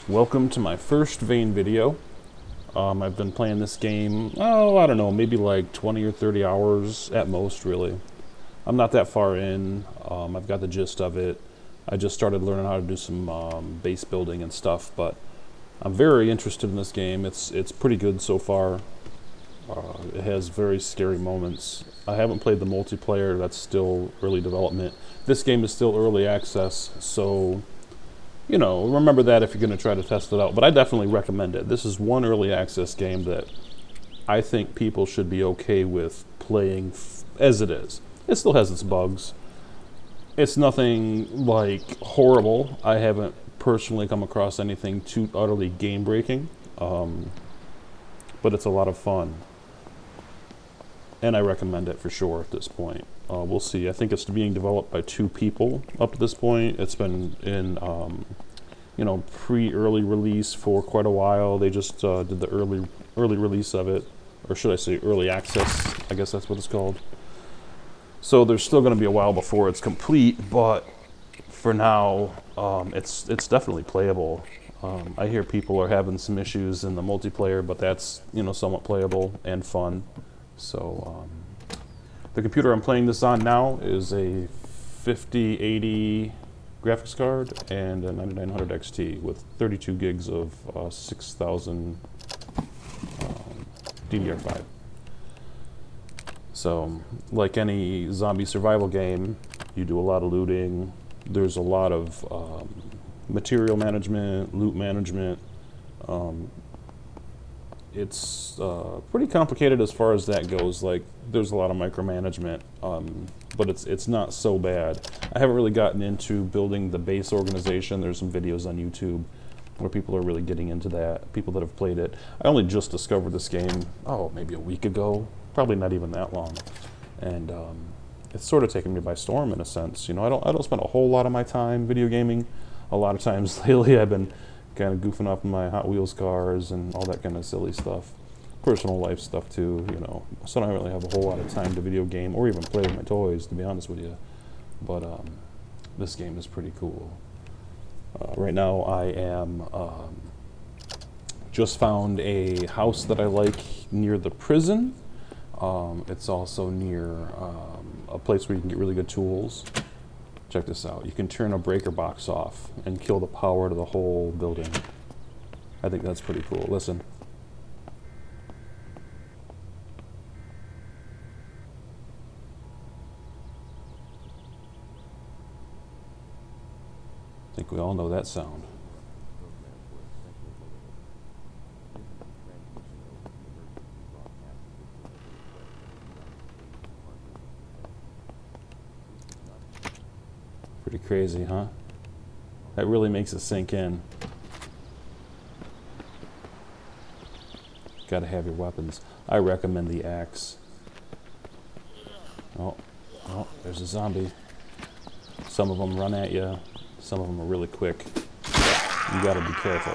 Welcome to my first Vane video. I've been playing this game, I don't know, maybe like 20 or 30 hours at most, really. I'm not that far in. I've got the gist of it. I just started learning how to do some base building and stuff, but I'm very interested in this game. It's pretty good so far. It has very scary moments. I haven't played the multiplayer. That's still early development. This game is still early access, so you know, remember that if you're going to try to test it out. But I definitely recommend it. This is one early access game that I think people should be okay with playing as it is. It still has its bugs. It's nothing like horrible. I haven't personally come across anything too utterly game-breaking, but it's a lot of fun. And I recommend it for sure at this point. We'll see. I think it's being developed by 2 people up to this point. It's been in, you know, pre-early release for quite a while. They just did the early release of it, or should I say early access? I guess that's what it's called. So there's still going to be a while before it's complete, but for now, it's definitely playable. I hear people are having some issues in the multiplayer, but that's, you know, somewhat playable and fun. So the computer I'm playing this on now is a 5080 graphics card and a 9900 XT with 32 gigs of 6000 DDR5. So, like any zombie survival game, you do a lot of looting. There's a lot of material management, loot management. It's pretty complicated as far as that goes. Like, there's a lot of micromanagement, but it's not so bad. I haven't really gotten into building the base organization. There's some videos on YouTube where people are really getting into that, people that have played it. I only just discovered this game, maybe a week ago, probably not even that long. And it's sort of taken me by storm in a sense. You know, I don't spend a whole lot of my time video gaming. A lot of times lately I've been kind of goofing off in my Hot Wheels cars and all that kind of silly stuff. Personal life stuff too, you know. So I don't really have a whole lot of time to video game or even play with my toys, to be honest with you. But this game is pretty cool. Right now I am just found a house that I like near the prison. It's also near a place where you can get really good tools. Check this out. You can turn a breaker box off and kill the power to the whole building. I think that's pretty cool. Listen. I think we all know that sound. Pretty crazy, huh? That really makes it sink in. Gotta have your weapons. I recommend the axe. Oh, there's a zombie. Some of them run at you. Some of them are really quick. You gotta be careful,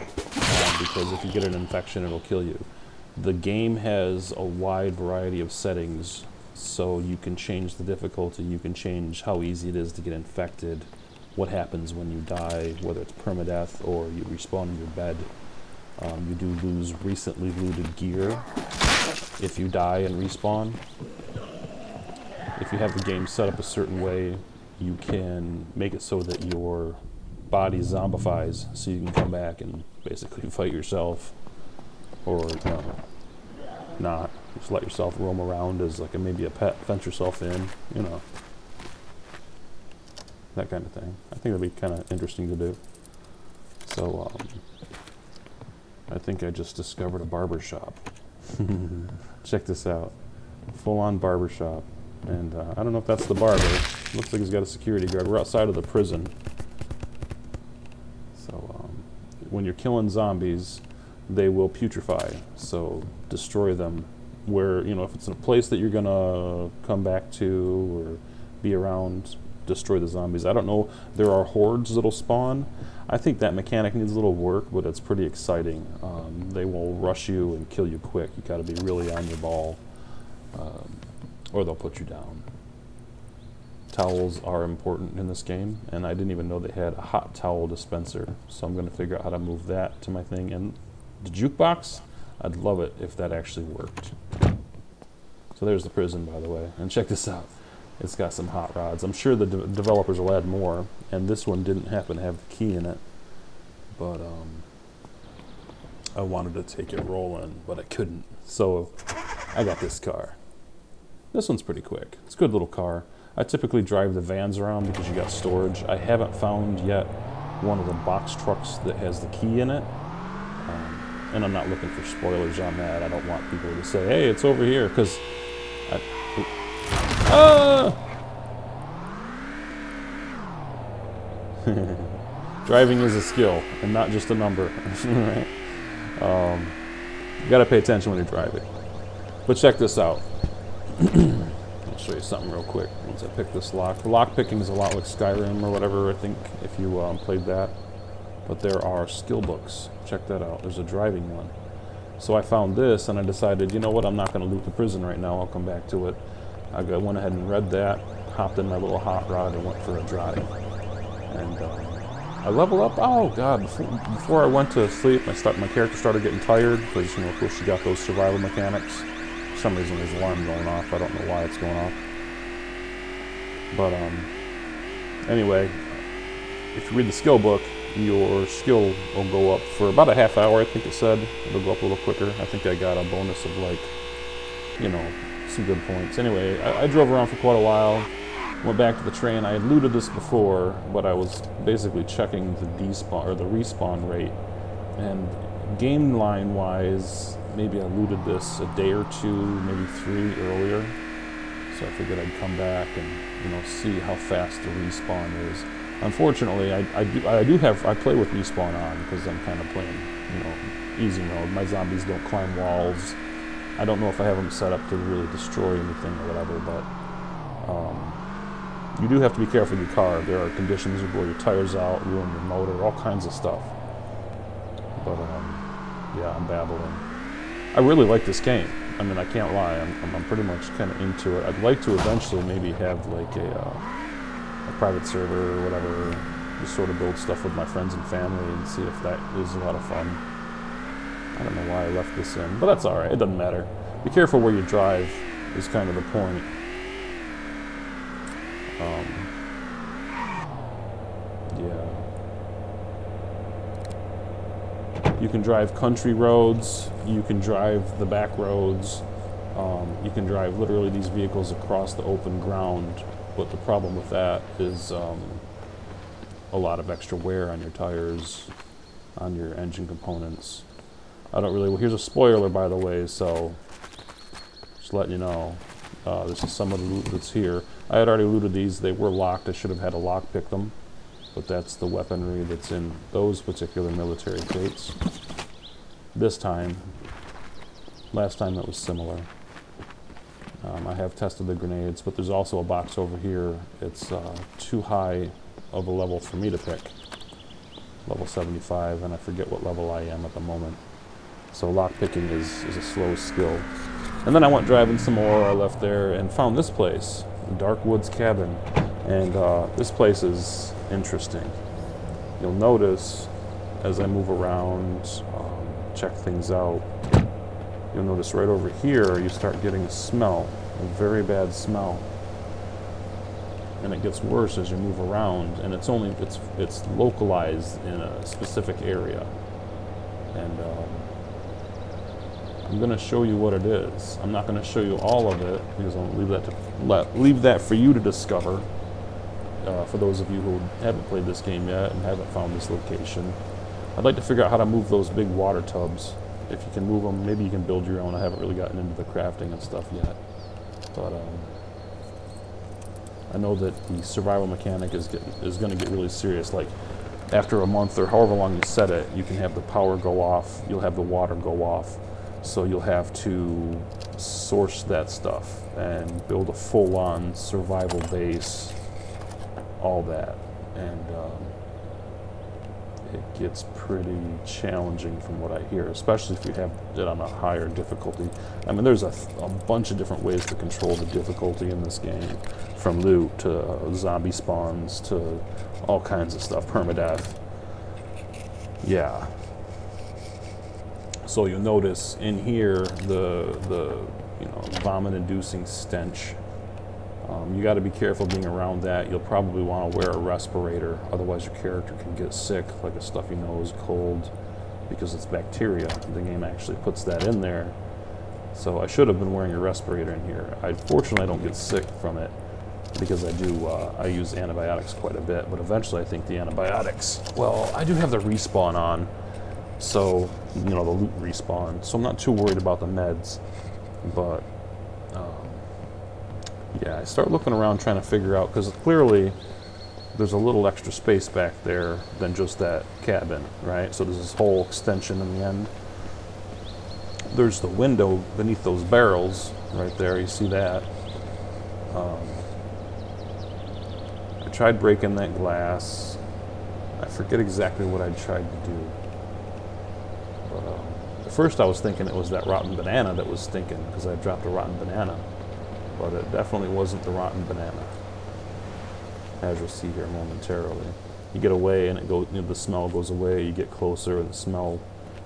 because if you get an infection, it'll kill you. The game has a wide variety of settings, so you can change the difficulty, you can change how easy it is to get infected, what happens when you die, whether it's permadeath or you respawn in your bed. You do lose recently looted gear if you die and respawn. If you have the game set up a certain way, you can make it so that your body zombifies, so you can come back and basically fight yourself, or not. Just let yourself roam around as like maybe a pet, fence yourself in, you know, that kind of thing. I think that'd be kind of interesting to do. So I think I just discovered a barber shop. Check this out, full-on barber shop. And I don't know if that's the barber. Looks like he's got a security guard. We're outside of the prison. So when you're killing zombies, they will putrefy. So destroy them. Where, you know, if it's in a place that you're gonna come back to or be around, destroy the zombies. I don't know. There are hordes that'll spawn. I think that mechanic needs a little work, but it's pretty exciting. They will rush you and kill you quick. You gotta be really on your ball. Or they'll put you down. Towels are important in this game, and I didn't even know they had a hot towel dispenser, so I'm going to figure out how to move that to my thing. And the jukebox, I'd love it if that actually worked. So there's the prison, by the way, and check this out. It's got some hot rods. I'm sure the developers will add more, and this one didn't happen to have the key in it, but I wanted to take it rolling, but I couldn't, so I got this car. This one's pretty quick. It's a good little car. I typically drive the vans around because you got storage. I haven't found yet one of the box trucks that has the key in it, and I'm not looking for spoilers on that. I don't want people to say, hey, it's over here, because driving is a skill and not just a number. Right? You got to pay attention when you're driving. But check this out. I'll show you something real quick once I pick this lock. The lock picking is a lot like Skyrim or whatever, I think, if you played that. But there are skill books. Check that out. There's a driving one. So I found this and I decided, you know what, I'm not going to loot the prison right now. I'll come back to it. I went ahead and read that, hopped in my little hot rod and went for a drive. And I level up. Oh God! Before I went to sleep, my character started getting tired because, you know, of course, she got those survival mechanics. For some reason, there's an alarm going off. I don't know why it's going off. But anyway, if you read the skill book, your skill will go up for about a half hour. I think it said it'll go up a little quicker. I think I got a bonus of, like, you know, some good points. Anyway, I drove around for quite a while. Went back to the train. I had looted this before, but I was basically checking the despawn or the respawn rate. And game line wise, maybe I looted this a day or two, maybe 3 earlier. So I figured I'd come back and, you know, see how fast the respawn is. Unfortunately, I play with respawn on because I'm kind of playing, you know, easy mode. My zombies don't climb walls. I don't know if I have them set up to really destroy anything or whatever, but you do have to be careful with your car. There are conditions that blow your tires out, ruin your motor, all kinds of stuff. But yeah, I'm babbling. I really like this game. I mean, I can't lie. I'm pretty much kind of into it. I'd like to eventually maybe have like a private server or whatever, just sort of build stuff with my friends and family and see if that is a lot of fun. I don't know why I left this in, but that's all right. It doesn't matter. Be careful where you drive is kind of the point. Yeah. You can drive country roads. You can drive the back roads. You can drive literally these vehicles across the open ground. But the problem with that is a lot of extra wear on your tires, on your engine components. I don't really. Well, here's a spoiler, by the way. So just letting you know. This is some of the loot that's here. I had already looted these. They were locked. I should have had a lock pick them. But that's the weaponry that's in those particular military crates. This time. Last time it was similar. I have tested the grenades, but there's also a box over here. It's too high of a level for me to pick. Level 75, and I forget what level I am at the moment. So lock picking is a slow skill. And then I went driving some more. I left there and found this place, Dark Woods Cabin. And this place is interesting. You'll notice as I move around, check things out, you'll notice right over here you start getting a smell, a very bad smell. And it gets worse as you move around, and it's localized in a specific area. And I'm going to show you what it is. I'm not going to show you all of it because I'll leave that for you to discover. For those of you who haven't played this game yet and haven't found this location, I'd like to figure out how to move those big water tubs. If you can move them, maybe you can build your own. I haven't really gotten into the crafting and stuff yet, but I know that the survival mechanic is going to get really serious. Like after a month or however long you set it, you can have the power go off. You'll have the water go off. So you'll have to source that stuff and build a full-on survival base, all that. And it gets pretty challenging from what I hear, especially if you have it on a higher difficulty. I mean, there's a bunch of different ways to control the difficulty in this game, from loot to zombie spawns to all kinds of stuff, permadeath. Yeah. So you'll notice in here the you know, vomit-inducing stench. You got to be careful being around that. You'll probably want to wear a respirator, otherwise your character can get sick, like a stuffy nose, cold, because it's bacteria. The game actually puts that in there. So I should have been wearing a respirator in here. Fortunately, I don't get sick from it because I use antibiotics quite a bit, but eventually I think the antibiotics, well, I do have the respawn on, so, you know, the loot respawn, so I'm not too worried about the meds, but yeah, I start looking around trying to figure out, because clearly there's a little extra space back there than just that cabin, right? So there's this whole extension in the end. There's the window beneath those barrels right there, you see that. I tried breaking that glass. I forget exactly what I tried to do. But at first I was thinking it was that rotten banana that was stinking, because I dropped a rotten banana. But it definitely wasn't the rotten banana, as you'll see here momentarily. You get away and it goes, you know, the smell goes away, you get closer and the smell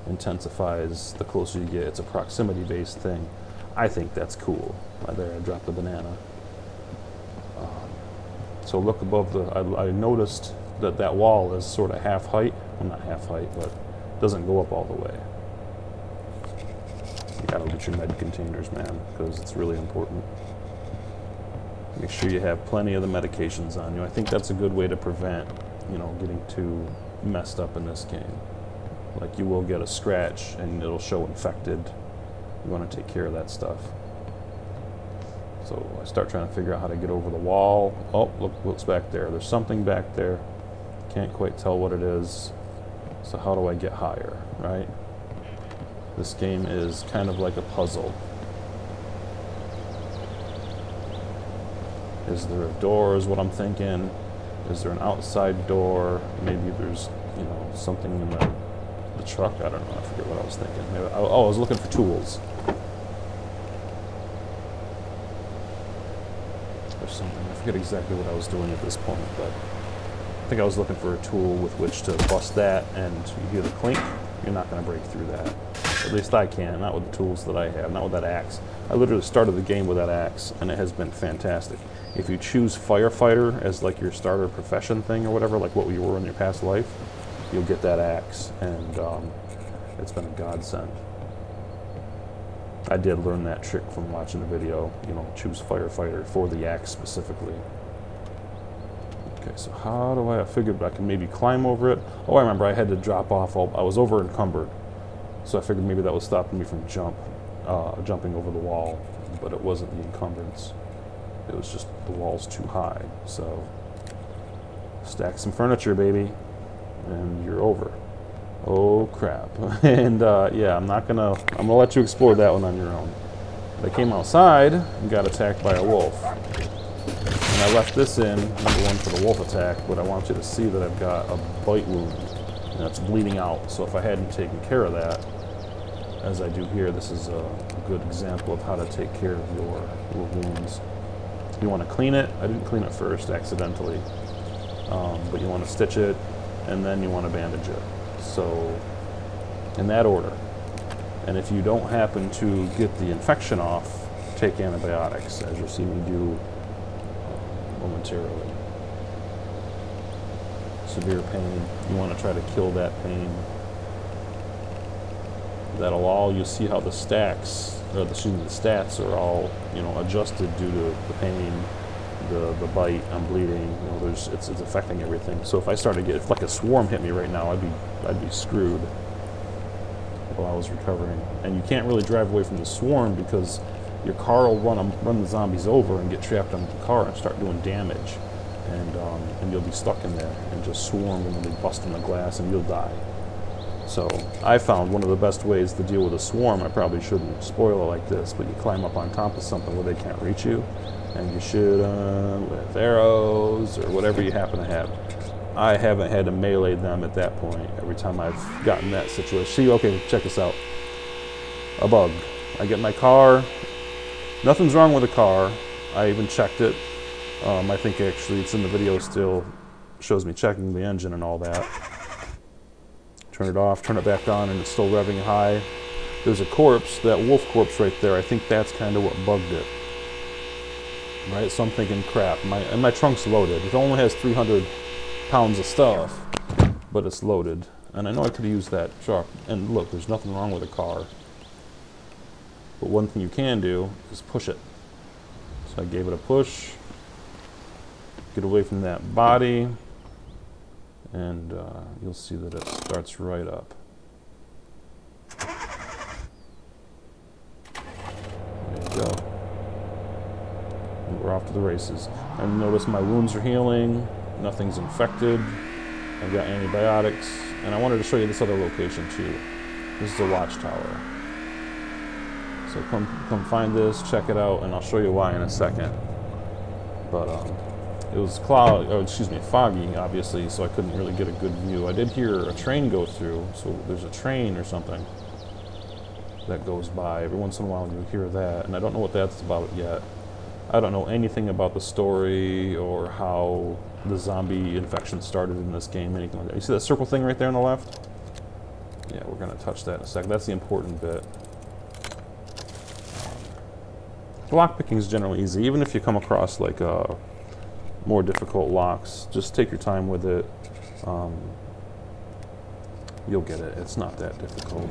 intensifies the closer you get. It's a proximity-based thing. I think that's cool. Right there, I dropped the banana. So look above the, I noticed that that wall is sort of half height. Well, not half height, but doesn't go up all the way. You gotta loot your med containers, man, because it's really important. Make sure you have plenty of the medications on you. I think that's a good way to prevent, you know, getting too messed up in this game. Like, you will get a scratch and it'll show infected. You want to take care of that stuff. So I start trying to figure out how to get over the wall. Oh, look what's back there. There's something back there. Can't quite tell what it is. So how do I get higher, right? This game is kind of like a puzzle. Is there a door is what I'm thinking. Is there an outside door? Maybe there's, you know, something in the truck. I don't know. I forget what I was thinking. Maybe, I was looking for tools. Or something. I forget exactly what I was doing at this point, but I think I was looking for a tool with which to bust that, and you hear the clink, you're not going to break through that. At least I can, not with the tools that I have, not with that axe. I literally started the game with that axe, and it has been fantastic. If you choose firefighter as like your starter profession thing or whatever, like what you were in your past life, you'll get that axe, and it's been a godsend. I did learn that trick from watching the video, you know, choose firefighter for the axe specifically. Okay, so how do I figured I can maybe climb over it? Oh, I remember I had to drop off. I was over encumbered, so I figured maybe that was stopping me from jumping over the wall, but it wasn't the encumbrance. It was just the wall's too high. So stack some furniture, baby, and you're over. Oh crap! And yeah, I'm gonna let you explore that one on your own. I came outside and got attacked by a wolf. And I left this in, number one, for the wolf attack, but I want you to see that I've got a bite wound, and it's bleeding out. So if I hadn't taken care of that, as I do here, this is a good example of how to take care of your wounds. You want to clean it. I didn't clean it first, accidentally. But you want to stitch it, and then you want to bandage it. So, in that order. And if you don't happen to get the infection off, take antibiotics, as you'll see me do momentarily. Severe pain, you want to try to kill that pain. That'll all, you'll see how the stacks, or the stats are all, you know, adjusted due to the pain, the bite, I'm bleeding, you know, it's affecting everything. So if I started to get, if like a swarm hit me right now, I'd be screwed while I was recovering. And you can't really drive away from the swarm because your car will run the zombies over and get trapped on the car and start doing damage. And you'll be stuck in there and just swarm, and they'll be busting the glass and you'll die. So I found one of the best ways to deal with a swarm, I probably shouldn't spoil it like this, but you climb up on top of something where they can't reach you, and you shoot them with arrows or whatever you happen to have. I haven't had to melee them at that point every time I've gotten that situation. See, okay, check this out. A bug. I get my car. Nothing's wrong with the car. I even checked it. I think actually it's in the video still. Shows me checking the engine and all that. Turn it off, turn it back on, and it's still revving high. There's a corpse, that wolf corpse right there. I think that's kind of what bugged it. Right, so I'm thinking, crap, my trunk's loaded. It only has 300 pounds of stuff, but it's loaded. And I know I could have used that truck. And look, there's nothing wrong with the car. But one thing you can do is push it. So I gave it a push. Get away from that body. And you'll see that it starts right up. There you go. And we're off to the races. And notice my wounds are healing. Nothing's infected. I've got antibiotics. And I wanted to show you this other location too. This is a watchtower. So come find this, check it out, and I'll show you why in a second. But it was foggy, obviously, so I couldn't really get a good view. I did hear a train go through, so there's a train or something that goes by. Every once in a while you hear that, and I don't know what that's about yet. I don't know anything about the story or how the zombie infection started in this game, anything like that. You see that circle thing right there on the left? Yeah, we're going to touch that in a second. That's the important bit. Lockpicking is generally easy, even if you come across like more difficult locks. Just take your time with it. You'll get it. It's not that difficult.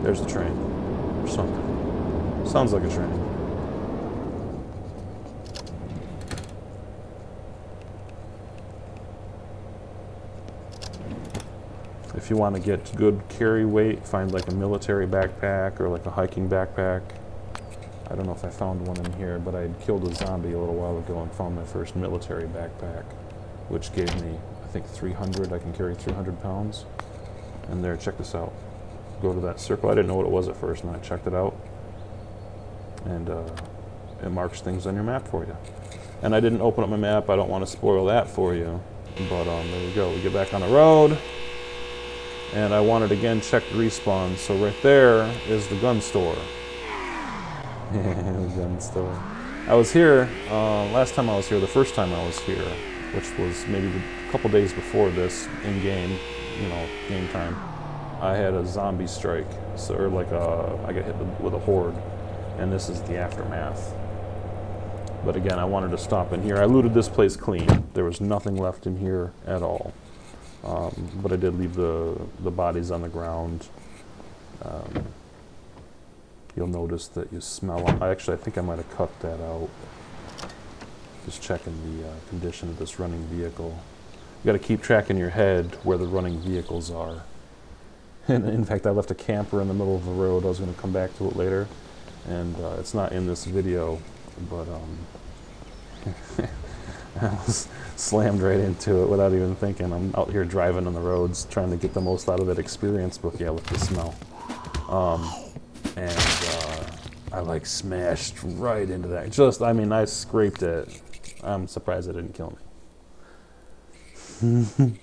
There's the train or something. Sounds like a train. If you want to get good carry weight, find like a military backpack or like a hiking backpack. I don't know if I found one in here, but I had killed a zombie a little while ago and found my first military backpack, which gave me, I think, 300. I can carry 300 pounds. And there, check this out. Go to that circle. I didn't know what it was at first, and I checked it out. And it marks things on your map for you. And I didn't open up my map. I don't want to spoil that for you. But there we go. We get back on the road. And I wanted, again, check respawn. So right there is the gun store. The gun store. I was here, last time I was here, the first time I was here, which was maybe a couple days before this, in-game, game time, I had a zombie strike. So, or like I got hit with a horde, and this is the aftermath. But again, I wanted to stop in here. I looted this place clean. There was nothing left in here at all. But I did leave the bodies on the ground. You'll notice that you smell them. I think I might have cut that out. Just checking the condition of this running vehicle. You got to keep track in your head where the running vehicles are. And in fact, I left a camper in the middle of the road. I was going to come back to it later, and it's not in this video, but I was slammed right into it without even thinking. I'm out here driving on the roads, trying to get the most out of that experience. But yeah, with the smell. And I like smashed right into that. I scraped it. I'm surprised it didn't kill me.